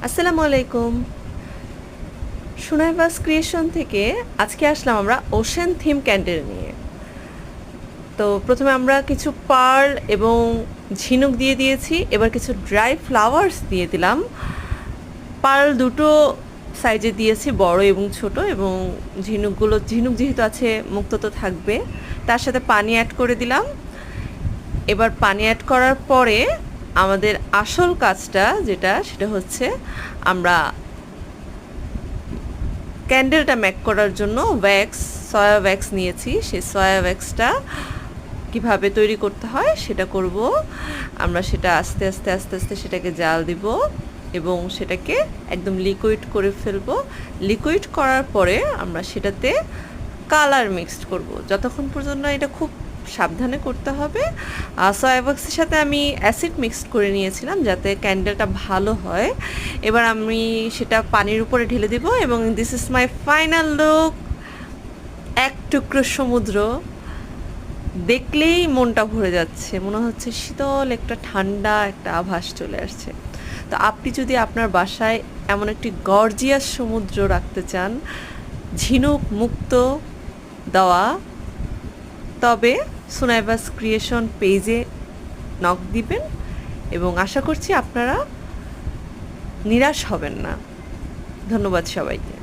আসসালামু আলাইকুম। সুনাইবাস ক্রিয়েশন থেকে আজকে আসলাম আমরা ওশেন থিম ক্যান্ডেল নিয়ে। তো প্রথমে আমরা কিছু পার্ল এবং ঝিনুক দিয়ে দিয়েছি, এবার কিছু ড্রাই ফ্লাওয়ার্স দিয়ে দিলাম। পার্ল দুটো সাইজে দিয়েছি, বড় এবং ছোট, এবং ঝিনুক যেহেতু আছে মুক্ত তো থাকবে। তার সাথে পানি অ্যাড করে দিলাম। এবার পানি অ্যাড করার পরে আমাদের আসল কাজটা সেটা হচ্ছে আমরা ক্যান্ডেলটা ম্যাক করার জন্য সয়া ওয়্যাক্স নিয়েছি। সেই সয়া ওয়্যাক্সটা কীভাবে তৈরি করতে হয় সেটা করব আমরা। সেটা আস্তে আস্তে আস্তে আস্তে সেটাকে জাল দিব এবং সেটাকে একদম লিকুইড করে ফেলবো। লিকুইড করার পরে আমরা সেটাতে কালার মিক্সড করব। যতক্ষণ পর্যন্ত এটা খুব সাবধানে করতে হবে। সয়া ওয়্যাক্সের সাথে আমি অ্যাসিড মিক্সড করে নিয়েছিলাম যাতে ক্যান্ডেলটা ভালো হয়। এবার আমি সেটা পানির উপরে ঢেলে দিব এবং this is my final look. এক টুকরো সমুদ্র দেখলেই মনটা ভরে যাচ্ছে, মনে হচ্ছে শীতল একটা ঠান্ডা একটা আভাস চলে আসছে। তো আপনি যদি আপনার বাসায় এমন একটি গর্জিয়াস সমুদ্র রাখতে চান, ঝিনুক মুক্ত দেওয়া, তবে সুনাইবাস ক্রিয়েশন পেজে নক দিবেন এবং আশা করছি আপনারা নিরাশ হবেন না। ধন্যবাদ সবাইকে।